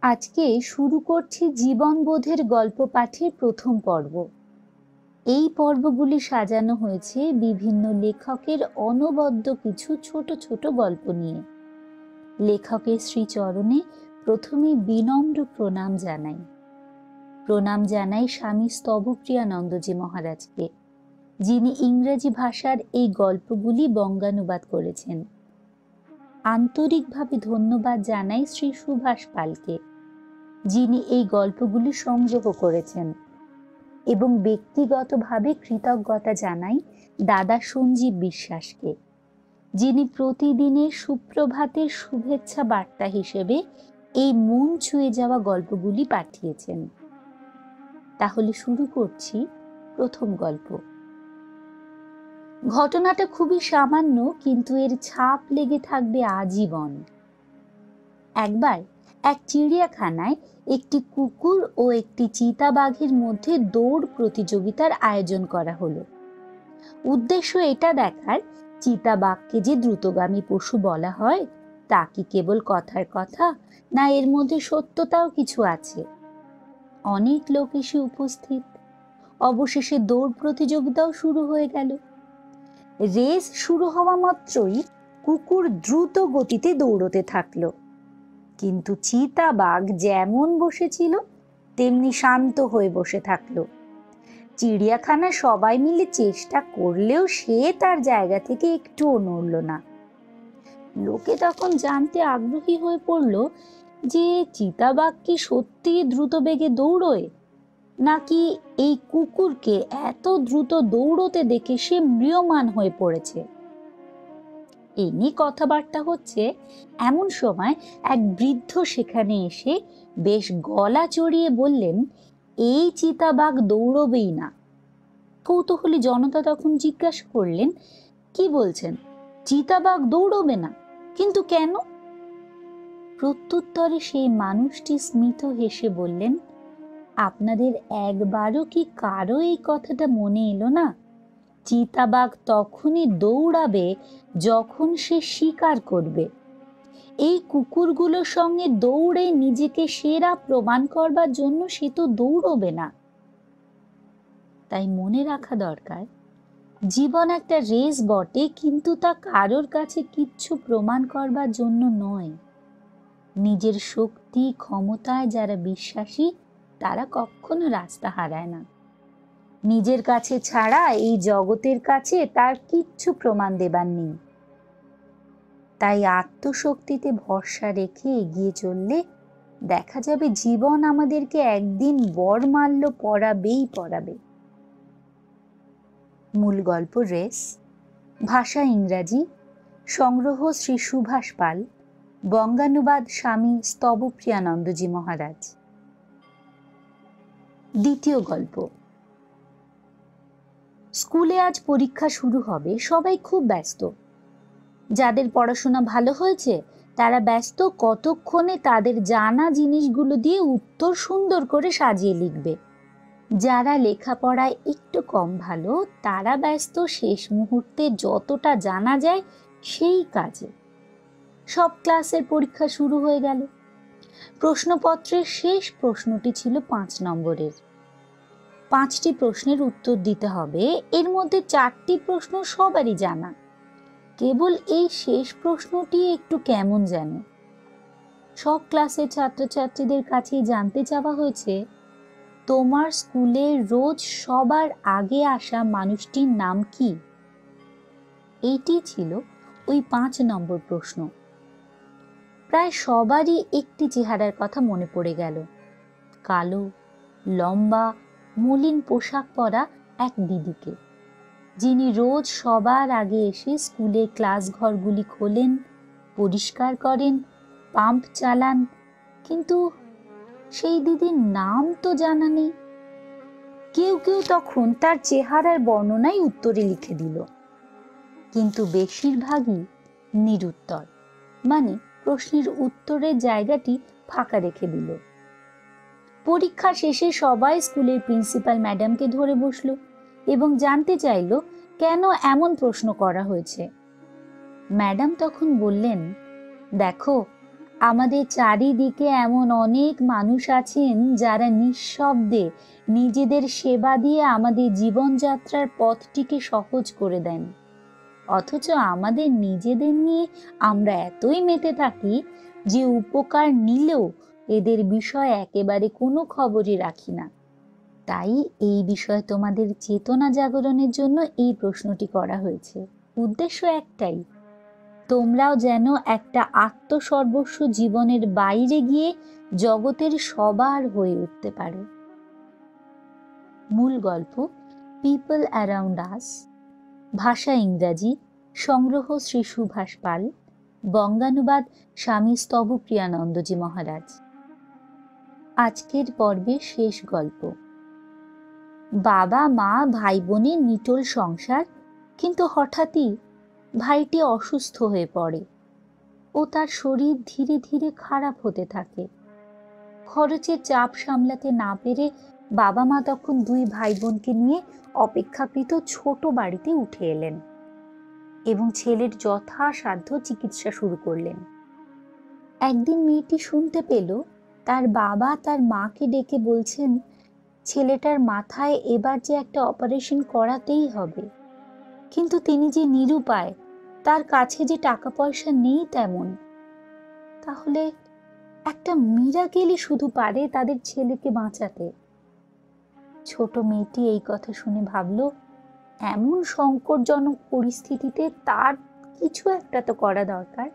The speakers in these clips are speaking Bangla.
আজকে শুরু করছি জীবনবোধের গল্প পাঠের প্রথম পর্ব। এই পর্বগুলি সাজানো হয়েছে বিভিন্ন লেখকের অনবদ্য কিছু ছোট ছোট গল্প নিয়ে। লেখকের শ্রীচরণে প্রথমে বিনম্র প্রণাম জানাই স্বামী স্তবপ্রিয়ানন্দজি মহারাজকে, যিনি ইংরেজি ভাষার এই গল্পগুলি বঙ্গানুবাদ করেছেন। আন্তরিকভাবে ধন্যবাদ জানাই শ্রী সুভাষ পালকে, যিনি এই গল্পগুলি সংগ্রহ করেছেন, এবং ব্যক্তিগতভাবে কৃতজ্ঞতা জানাই দাদা সঞ্জীব বিশ্বাসকে, যিনি প্রতিদিনের সুপ্রভাতের শুভেচ্ছা বার্তা হিসেবে এই মন ছুঁয়ে যাওয়া গল্পগুলি পাঠিয়েছেন। তাহলে শুরু করছি প্রথম গল্প। ঘটনাটা খুবই সামান্য, কিন্তু এর ছাপ লেগে থাকবে আজীবন। একবার এক চিড়িয়াখানায় একটি কুকুর ও একটি চিতাবাঘের মধ্যে দৌড় প্রতিযোগিতার আয়োজন করা হলো। উদ্দেশ্য এটা দেখার, চিতাবাঘকে যে দ্রুতগামী পশু বলা হয় তা কি কেবল কথার কথা, না এর মধ্যে সত্যতাও কিছু আছে। অনেক লোক এসে উপস্থিত। অবশেষে দৌড় প্রতিযোগিতাও শুরু হয়ে গেল। রেস শুরু হওয়া মাত্রই কুকুর দ্রুত গতিতে দৌড়তে থাকলো, কিন্তু চিতাবাঘ যেমন বসেছিল তেমনি শান্ত হয়ে বসে থাকলো। চিড়িয়াখানা সবাই মিলে চেষ্টা করলেও সে তার জায়গা থেকে একটুও নড়ল না। লোকে তখন জানতে আগ্রহী হয়ে পড়ল যে চিতাবাঘ কি সত্যি দ্রুত বেগে দৌড়য়, নাকি এই কুকুরকে এত দ্রুত দৌড়তে দেখে সে ম্রিয়মাণ হয়ে পড়েছে। এই নিয়ে কথাবার্তা হচ্ছে, এমন সময় এক বৃদ্ধ সেখানে এসে বেশ গলা চড়িয়ে বললেন, এই চিতাবাঘ দৌড়বেই না। কৌতূহলী জনতা তখন জিজ্ঞাসা করলেন, কি বলছেন, চিতাবাঘ দৌড়বে না? কিন্তু কেন? প্রত্যুত্তরে সেই মানুষটি স্মিত হেসে বললেন, আপনাদের একবারও কি কারো এই কথাটা মনে এলো না? চিতাবাঘ তখনই দৌড়াবে যখন সে শিকার করবে। এই কুকুরগুলোর সঙ্গে দৌড়ে নিজেকে সেরা প্রমাণ করবার জন্য সে তো দৌড়বে না। তাই মনে রাখা দরকার, জীবন একটা রেস বটে, কিন্তু তা কারোর কাছে কিচ্ছু প্রমাণ করবার জন্য নয়। নিজের শক্তি ক্ষমতায় যারা বিশ্বাসী তারা কখনো রাস্তা হারায় না। নিজের কাছে ছাড়া এই জগতের কাছে তার কিচ্ছু প্রমাণ দেবার নেই। তাই আত্মশক্তিতে ভরসা রেখে এগিয়ে চললে দেখা যাবে জীবন আমাদেরকে একদিন বরমাল্য পরাবে। মূল গল্প রেস, ভাষা ইংরাজি, সংগ্রহ শ্রী সুভাষ পাল, বঙ্গানুবাদ স্বামী স্তবপ্রিয়ানন্দজি মহারাজ। দ্বিতীয় গল্প। স্কুলে আজ পরীক্ষা শুরু হবে, সবাই খুব ব্যস্ত। যাদের পড়াশোনা ভালো হয়েছে তারা ব্যস্ত কতক্ষণে তাদের জানা জিনিসগুলো দিয়ে উত্তর সুন্দর করে সাজিয়ে লিখবে। যারা লেখাপড়ায় একটু কম ভালো তারা ব্যস্ত শেষ মুহূর্তে যতটা জানা যায় সেই কাজে। সব ক্লাসের পরীক্ষা শুরু হয়ে গেল। প্রশ্নপত্রের শেষ প্রশ্নটি ছিল 5 নম্বরের। 5টি প্রশ্নের উত্তর দিতে হবে। এর মধ্যে 4টি প্রশ্ন সবারই জানা, কেবল এই শেষ প্রশ্নটি একটু কেমন যেন। সব ক্লাসের ছাত্রছাত্রীদের কাছেই জানতে চাওয়া হয়েছে, তোমার স্কুলে রোজ সবার আগে আসা মানুষটির নাম কি? এইটি ছিল ওই 5 নম্বর প্রশ্ন। প্রায় সবারই একটি চেহারার কথা মনে পড়ে গেল। কালো, লম্বা, মলিন পোশাক পরা এক দিদিকে, যিনি রোজ সবার আগে এসে স্কুলের ক্লাস ঘরগুলি খোলেন, পরিষ্কার করেন, পাম্প চালান। কিন্তু সেই দিদির নাম তো জানা নেই। কেউ কেউ তখন তার চেহারার বর্ণনাই উত্তরে লিখে দিল, কিন্তু বেশিরভাগই নিরুত্তর, মানে প্রশ্নের উত্তরের জায়গাটি ফাঁকা রেখে দিল। পরীক্ষা শেষে সবাই স্কুলের প্রিন্সিপাল ম্যাডামকে ধরে বসলো এবং জানতে চাইল কেন এমন প্রশ্ন করা হয়েছে। ম্যাডাম তখন বললেন, দেখো, আমাদের চারিদিকে এমন অনেক মানুষ আছেন যারা নিঃশব্দে নিজেদের সেবা দিয়ে আমাদের জীবনযাত্রার পথটিকে সহজ করে দেন, অথচ আমাদের নিজেদের নিয়ে আমরা এতই মেতে থাকি যে উপকার নিলেও এদের বিষয়ে একেবারে কোনো খবরই রাখি না। তাই এই বিষয়ে তোমাদের চেতনা জাগরণের জন্য এই প্রশ্নটি করা হয়েছে। উদ্দেশ্য একটাই, তোমরাও যেন একটা আত্মসর্বস্ব জীবনের বাইরে গিয়ে জগতের সবার হয়ে উঠতে পারো। মূল গল্প পিপল অ্যারাউন্ড আস, ভাষা ইংরাজি, সংগ্রহ শ্রী সুভাষ পাল, বঙ্গানুবাদ স্বামী স্তবপ্রিয়ানন্দজি মহারাজ। আজকের পর্বের শেষ গল্প। বাবা মা ভাই বোনের নিটোল সংসার, কিন্তু হঠাৎই ভাইটি অসুস্থ হয়ে পড়ে ও তার শরীর ধীরে ধীরে খারাপ হতে থাকে। খরচের চাপ সামলাতে না পেরে বাবা মা তখন দুই ভাই বোনকে নিয়ে অপেক্ষাকৃত ছোট বাড়িতে উঠে এলেন এবং ছেলের যথাসাধ্য চিকিৎসা শুরু করলেন। একদিন মেয়েটি শুনতে পেল তার বাবা তার মাকে ডেকে বলছেন, ছেলেটার মাথায় এবার যে একটা অপারেশন করাতেই হবে, কিন্তু তিনি যে নিরুপায়, তার কাছে যে টাকা পয়সা নেই তেমন। তাহলে একটা মিরাকেলই শুধু পারে তাদের ছেলেকে বাঁচাতে। ছোট মেয়েটি এই কথা শুনে ভাবল, এমন সংকটজনক পরিস্থিতিতে তার কিছু একটা তো করা দরকার।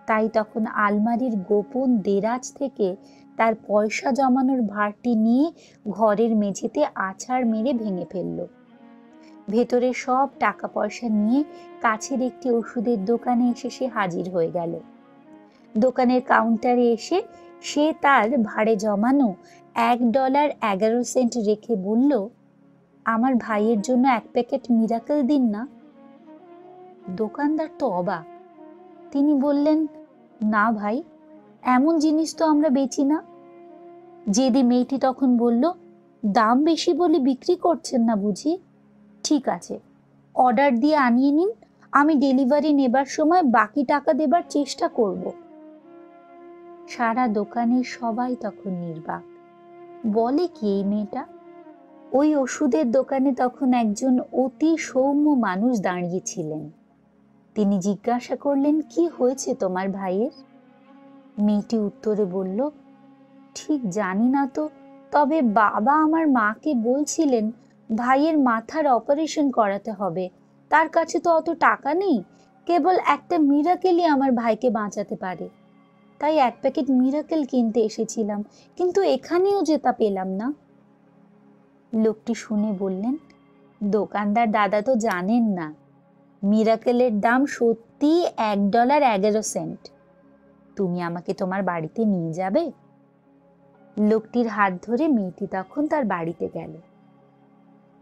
তাই তখন আলমারির গোপন দেরাজ থেকে তার পয়সা জমানোর ভারটি নিয়ে ঘরের মেঝেতে আছাড় মেরে ভেঙে ফেলল। ভেতরে সব টাকা পয়সা নিয়ে কাছের একটি ওষুধের দোকানে এসে সে হাজির হয়ে গেল। দোকানের কাউন্টারে এসে সে তার ভাড়ে জমানো $1.11 রেখে বলল, আমার ভাইয়ের জন্য 1 প্যাকেট মিরাকেল দিন না। দোকানদার তো অবাক। তিনি বললেন, না ভাই, এমন জিনিস তো আমরা বেচি না। জেদি মেয়েটি তখন বলল, দাম বেশি বলে বিক্রি করছেন না বুঝি? ঠিক আছে, অর্ডার দিয়ে আনিয়ে নিন, আমি ডেলিভারি নেবার সময় বাকি টাকা দেবার চেষ্টা করব। সারা দোকানের সবাই তখন নির্বাক। বলে কি এই মেয়েটা? ওই ওষুধের দোকানে তখন একজন অতি সৌম্য মানুষ দাঁড়িয়েছিলেন। তিনি জিজ্ঞাসা করলেন, কি হয়েছে তোমার ভাইয়ের? মেয়েটি উত্তরে বলল, ঠিক জানি না তো, তবে বাবা আমার মাকে বলছিলেন ভাইয়ের মাথার অপারেশন করাতে হবে, তার কাছে তো অত টাকা নেই, কেবল একটা মিরাকেলই আমার ভাইকে বাঁচাতে পারে। তাই 1 প্যাকেট মিরাকেল কিনতে এসেছিলাম, কিন্তু এখানেও যে তা পেলাম না। লোকটি শুনে বললেন, দোকানদার দাদা তো জানেন না, মিরাকেলের দাম সত্যি $1.11। তুমি আমাকে তোমার বাড়িতে নিয়ে যাবে? লোকটির হাত ধরে মেয়েটি তখন তার বাড়িতে গেল।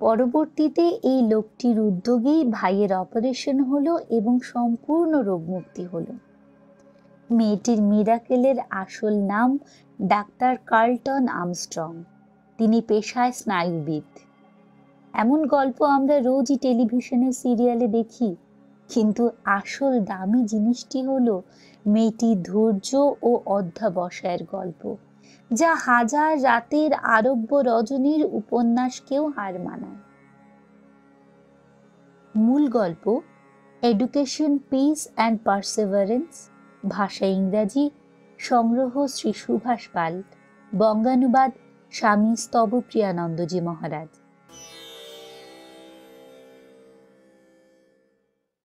পরবর্তীতে এই লোকটির উদ্যোগেই ভাইয়ের অপারেশন হলো এবং সম্পূর্ণ রোগমুক্তি হলো। মেয়েটির মিরাকেলের আসল নাম ডাক্তার কার্লটন আর্মস্ট্রং। তিনি পেশায় স্নায়ুবিদ। এমন গল্প আমরা রোজই টেলিভিশনের সিরিয়ালে দেখি, কিন্তু আসল দামি জিনিসটি হলো মেয়েটির ধৈর্য ও অধ্যবসায়ের গল্প, যা হাজার রাতের আরব্য রজনীর উপন্যাসকেও হার মানায়। মূল গল্প এডুকেশন, পিস অ্যান্ড পারসেভারেন্স, ভাষা ইংরাজি, সংগ্রহ শ্রী সুভাষ পাল, বঙ্গানুবাদ স্বামী স্তবপ্রিয়ানন্দজি মহারাজ।